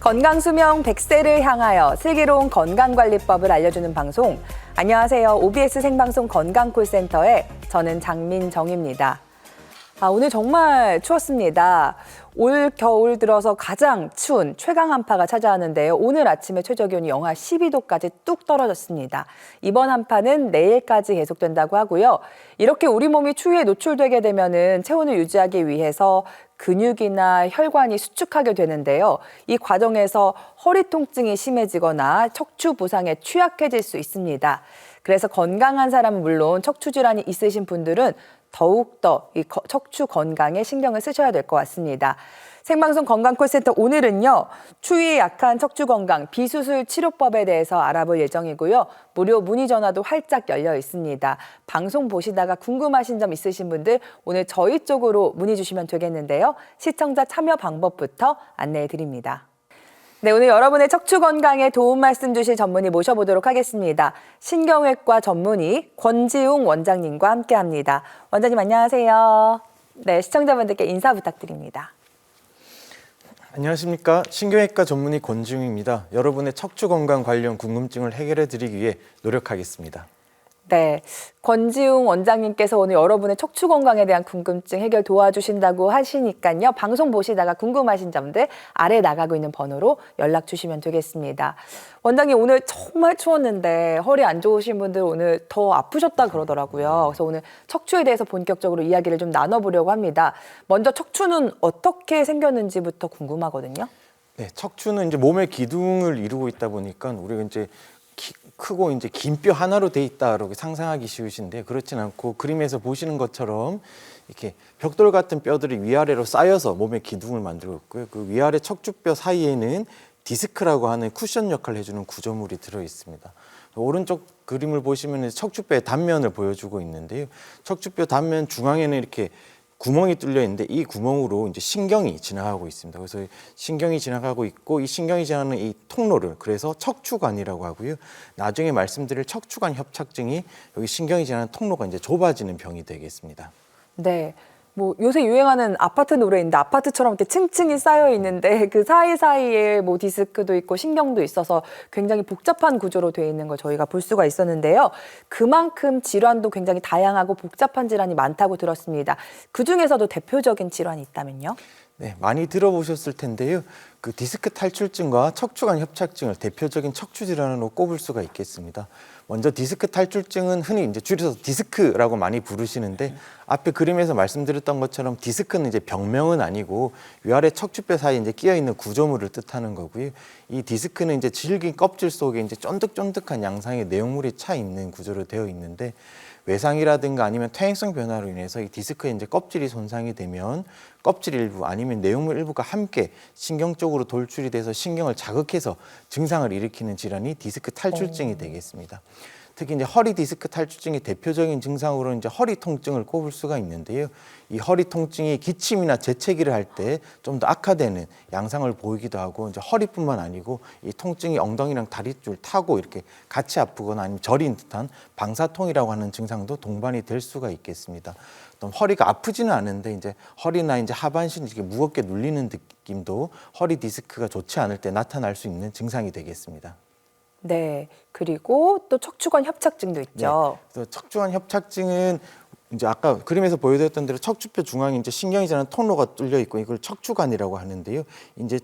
건강수명 100세를 향하여 슬기로운 건강관리법을 알려주는 방송. 안녕하세요. OBS 생방송 건강콜센터의 저는 장민정입니다. 오늘 정말 추웠습니다. 올 겨울 들어서 가장 추운 최강 한파가 찾아왔는데요. 오늘 아침에 최저기온이 영하 12도까지 뚝 떨어졌습니다. 이번 한파는 내일까지 계속된다고 하고요. 이렇게 우리 몸이 추위에 노출되게 되면은 체온을 유지하기 위해서 근육이나 혈관이 수축하게 되는데요. 이 과정에서 허리 통증이 심해지거나 척추 부상에 취약해질 수 있습니다. 그래서 건강한 사람은 물론 척추 질환이 있으신 분들은 더욱더 이 척추 건강에 신경을 쓰셔야 될 것 같습니다. 생방송 건강콜센터 오늘은요. 추위에 약한 척추 건강 비수술 치료법에 대해서 알아볼 예정이고요. 무료 문의 전화도 활짝 열려 있습니다. 방송 보시다가 궁금하신 점 있으신 분들 오늘 저희 쪽으로 문의 주시면 되겠는데요. 시청자 참여 방법부터 안내해 드립니다. 네, 오늘 여러분의 척추 건강에 도움 말씀 주실 전문의 모셔보도록 하겠습니다. 신경외과 전문의 권지웅 원장님과 함께합니다. 원장님 안녕하세요. 네, 시청자분들께 인사 부탁드립니다. 안녕하십니까. 신경외과 전문의 권지웅입니다. 여러분의 척추 건강 관련 궁금증을 해결해 드리기 위해 노력하겠습니다. 네, 권지웅 원장님께서 오늘 여러분의 척추 건강에 대한 궁금증 해결 도와주신다고 하시니까요. 방송 보시다가 궁금하신 점들 아래 나가고 있는 번호로 연락 주시면 되겠습니다. 원장님 오늘 정말 추웠는데 허리 안 좋으신 분들 오늘 더 아프셨다 그러더라고요. 그래서 오늘 척추에 대해서 본격적으로 이야기를 좀 나눠보려고 합니다. 먼저 척추는 어떻게 생겼는지부터 궁금하거든요. 네, 척추는 이제 몸의 기둥을 이루고 있다 보니까 우리가 이제 크고 이제 긴 뼈 하나로 돼 있다라고 상상하기 쉬우신데 그렇진 않고 그림에서 보시는 것처럼 이렇게 벽돌 같은 뼈들이 위아래로 쌓여서 몸의 기둥을 만들고 있고요. 그 위아래 척추뼈 사이에는 디스크라고 하는 쿠션 역할을 해주는 구조물이 들어 있습니다. 오른쪽 그림을 보시면 척추뼈의 단면을 보여주고 있는데요. 척추뼈 단면 중앙에는 이렇게 구멍이 뚫려 있는데 이 구멍으로 이제 신경이 지나가고 있습니다. 그래서 신경이 지나가고 있고 이 신경이 지나가는 이 통로를 그래서 척추관이라고 하고요. 나중에 말씀드릴 척추관 협착증이 여기 신경이 지나가는 통로가 이제 좁아지는 병이 되겠습니다. 네. 뭐 요새 유행하는 아파트 노래인데 아파트처럼 이렇게 층층이 쌓여 있는데 그 사이사이에 뭐 디스크도 있고 신경도 있어서 굉장히 복잡한 구조로 되어 있는 걸 저희가 볼 수가 있었는데요. 그만큼 질환도 굉장히 다양하고 복잡한 질환이 많다고 들었습니다. 그중에서도 대표적인 질환이 있다면요? 네, 많이 들어보셨을 텐데요. 그 디스크 탈출증과 척추관 협착증을 대표적인 척추 질환으로 꼽을 수가 있겠습니다. 먼저 디스크 탈출증은 흔히 이제 줄여서 디스크라고 많이 부르시는데 앞에 그림에서 말씀드렸던 것처럼 디스크는 이제 병명은 아니고 위아래 척추뼈 사이에 이제 끼어 있는 구조물을 뜻하는 거고요. 이 디스크는 이제 질긴 껍질 속에 이제 쫀득쫀득한 양상의 내용물이 차 있는 구조로 되어 있는데 외상이라든가 아니면 퇴행성 변화로 인해서 이 디스크의 이제 껍질이 손상이 되면 껍질 일부 아니면 내용물 일부가 함께 신경 쪽으로 돌출이 돼서 신경을 자극해서 증상을 일으키는 질환이 디스크 탈출증이 되겠습니다. 특히 이제 허리 디스크 탈출증의 대표적인 증상으로 이제 허리 통증을 꼽을 수가 있는데요. 이 허리 통증이 기침이나 재채기를 할 때 좀 더 악화되는 양상을 보이기도 하고 이제 허리뿐만 아니고 이 통증이 엉덩이랑 다리 줄 타고 이렇게 같이 아프거나 아니면 저린 듯한 방사통이라고 하는 증상도 동반이 될 수가 있겠습니다. 또 허리가 아프지는 않은데 이제 허리나 이제 하반신이 이렇게 무겁게 눌리는 느낌도 허리 디스크가 좋지 않을 때 나타날 수 있는 증상이 되겠습니다. 네, 그리고 또 척추관 협착증도 있죠. 네, 그래서 척추관 협착증은 이제 아까 그림에서 보여드렸던 대로 척추뼈 중앙에 이제 신경이 지나는 통로가 뚫려 있고 이걸 척추관이라고 하는데요. 이제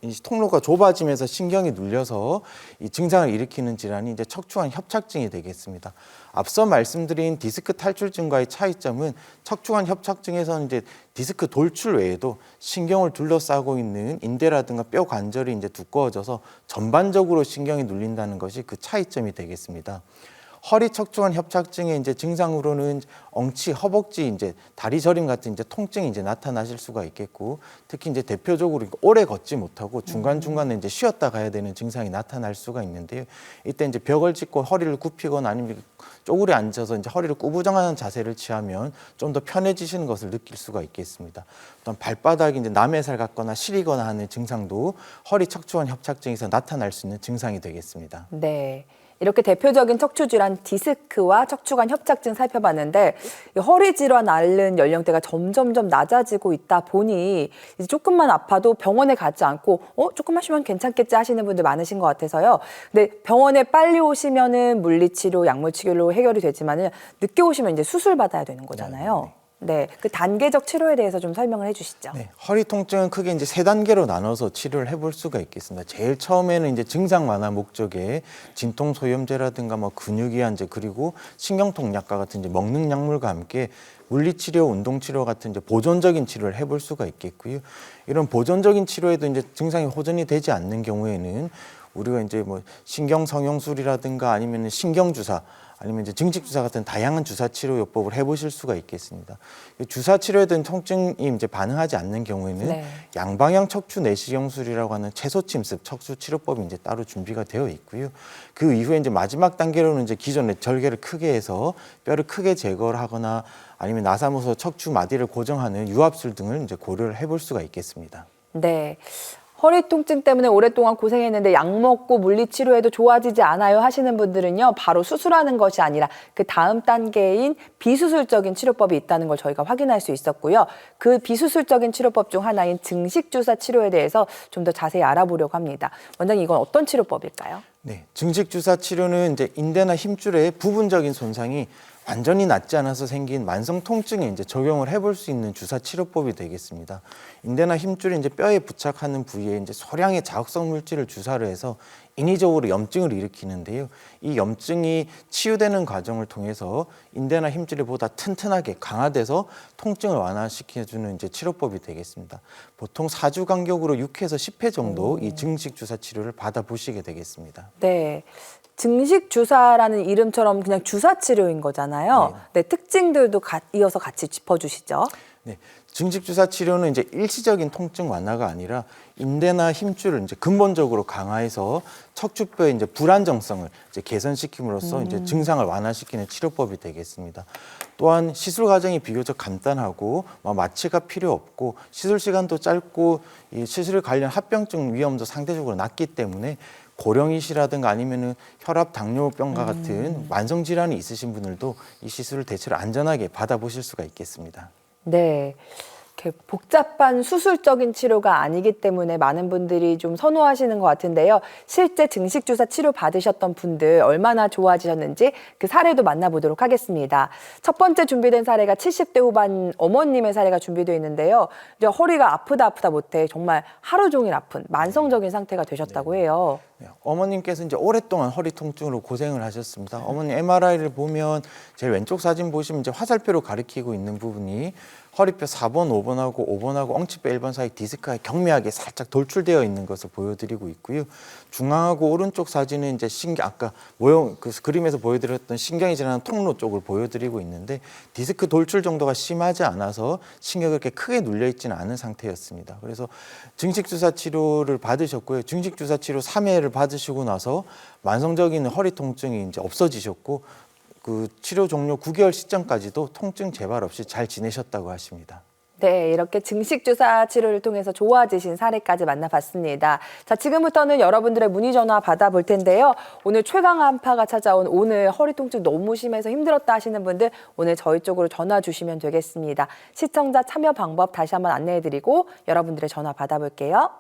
이 통로가 좁아지면서 신경이 눌려서 이 증상을 일으키는 질환이 이제 척추관 협착증이 되겠습니다. 앞서 말씀드린 디스크 탈출증과의 차이점은 척추관 협착증에서는 이제 디스크 돌출 외에도 신경을 둘러싸고 있는 인대라든가 뼈 관절이 이제 두꺼워져서 전반적으로 신경이 눌린다는 것이 그 차이점이 되겠습니다. 허리 척추관 협착증의 이제 증상으로는 엉치, 허벅지, 이제 다리 저림 같은 이제 통증이 이제 나타나실 수가 있겠고, 특히 이제 대표적으로 오래 걷지 못하고 중간중간에 이제 쉬었다 가야 되는 증상이 나타날 수가 있는데요. 이때 이제 벽을 짚고 허리를 굽히거나 아니면 쪼그려 앉아서 이제 허리를 구부정하는 자세를 취하면 좀 더 편해지시는 것을 느낄 수가 있겠습니다. 또한 발바닥이 이제 남의 살 같거나 시리거나 하는 증상도 허리 척추관 협착증에서 나타날 수 있는 증상이 되겠습니다. 네. 이렇게 대표적인 척추 질환 디스크와 척추관 협착증 살펴봤는데 이 허리 질환 앓는 연령대가 점점점 낮아지고 있다 보니 이제 조금만 아파도 병원에 가지 않고 조금만 쉬면 괜찮겠지 하시는 분들 많으신 것 같아서요. 근데 병원에 빨리 오시면은 물리치료, 약물치료로 해결이 되지만은 늦게 오시면 이제 수술 받아야 되는 거잖아요. 네, 그 단계적 치료에 대해서 좀 설명을 해주시죠. 네, 허리 통증은 크게 이제 세 단계로 나눠서 치료를 해볼 수가 있겠습니다. 제일 처음에는 이제 증상 완화 목적의 진통 소염제라든가 뭐 근육이완제 그리고 신경통 약과 같은 이제 먹는 약물과 함께 물리치료, 운동치료 같은 이제 보존적인 치료를 해볼 수가 있겠고요. 이런 보존적인 치료에도 이제 증상이 호전이 되지 않는 경우에는 우리가 이제 뭐 신경 성형술이라든가 아니면 신경주사 아니면 이제 증식주사 같은 다양한 주사 치료 요법을 해보실 수가 있겠습니다. 주사 치료에 대한 통증이 이제 반응하지 않는 경우에는 네. 양방향 척추 내시경술이라고 하는 채소 침습 척추 치료법이 이제 따로 준비가 되어 있고요. 그 이후에 이제 마지막 단계로는 이제 기존의 절개를 크게 해서 뼈를 크게 제거를 하거나 아니면 나사무소 척추 마디를 고정하는 유압술 등을 이제 고려를 해볼 수가 있겠습니다. 네. 허리 통증 때문에 오랫동안 고생했는데 약 먹고 물리치료해도 좋아지지 않아요 하시는 분들은요. 바로 수술하는 것이 아니라 그 다음 단계인 비수술적인 치료법이 있다는 걸 저희가 확인할 수 있었고요. 그 비수술적인 치료법 중 하나인 증식주사 치료에 대해서 좀 더 자세히 알아보려고 합니다. 원장님, 이건 어떤 치료법일까요? 네, 증식주사 치료는 이제 인대나 힘줄의 부분적인 손상이 완전히 낫지 않아서 생긴 만성 통증에 이제 적용을 해볼 수 있는 주사 치료법이 되겠습니다. 인대나 힘줄이 이제 뼈에 부착하는 부위에 이제 소량의 자극성 물질을 주사를 해서 인위적으로 염증을 일으키는데요. 이 염증이 치유되는 과정을 통해서 인대나 힘줄이 보다 튼튼하게 강화돼서 통증을 완화시켜주는 이제 치료법이 되겠습니다. 보통 4주 간격으로 6회에서 10회 정도 이 증식 주사 치료를 받아보시게 되겠습니다. 네. 증식 주사라는 이름처럼 그냥 주사 치료인 거잖아요. 네, 특징들도 이어서 같이 짚어주시죠. 네, 증식 주사 치료는 이제 일시적인 통증 완화가 아니라 인대나 힘줄을 이제 근본적으로 강화해서 척추뼈의 이제 불안정성을 이제 개선시킴으로써 이제 증상을 완화시키는 치료법이 되겠습니다. 또한 시술 과정이 비교적 간단하고 마취가 필요 없고 시술 시간도 짧고 이 시술 관련 합병증 위험도 상대적으로 낮기 때문에 고령이시라든가 아니면은 혈압, 당뇨병과 같은 만성 질환이 있으신 분들도 이 시술을 대체로 안전하게 받아보실 수가 있겠습니다. 네. 이렇게 복잡한 수술적인 치료가 아니기 때문에 많은 분들이 좀 선호하시는 것 같은데요. 실제 증식주사 치료 받으셨던 분들 얼마나 좋아지셨는지 그 사례도 만나보도록 하겠습니다. 첫 번째 준비된 사례가 70대 후반 어머님의 사례가 준비되어 있는데요. 이제 허리가 아프다 못해 정말 하루 종일 아픈 만성적인 상태가 되셨다고 해요. 네, 어머님께서 이제 오랫동안 허리 통증으로 고생을 하셨습니다. 어머님 MRI를 보면 제 왼쪽 사진 보시면 이제 화살표로 가리키고 있는 부분이 허리뼈 4번, 5번하고 5번하고 엉치뼈 1번 사이 디스크가 경미하게 살짝 돌출되어 있는 것을 보여드리고 있고요. 중앙하고 오른쪽 사진은 이제 아까 모형 그 그림에서 보여드렸던 신경이 지나는 통로 쪽을 보여드리고 있는데 디스크 돌출 정도가 심하지 않아서 신경이 그렇게 크게 눌려 있지는 않은 상태였습니다. 그래서 증식주사 치료를 받으셨고요. 증식주사 치료 3회를 받으시고 나서 만성적인 허리 통증이 이제 없어지셨고 그 치료 종료 9개월 시점까지도 통증 재발 없이 잘 지내셨다고 하십니다. 네, 이렇게 증식주사 치료를 통해서 좋아지신 사례까지 만나봤습니다. 자, 지금부터는 여러분들의 문의 전화 받아볼 텐데요. 오늘 최강 한파가 찾아온 오늘 허리 통증 너무 심해서 힘들었다 하시는 분들 오늘 저희 쪽으로 전화 주시면 되겠습니다. 시청자 참여 방법 다시 한번 안내해드리고 여러분들의 전화 받아볼게요.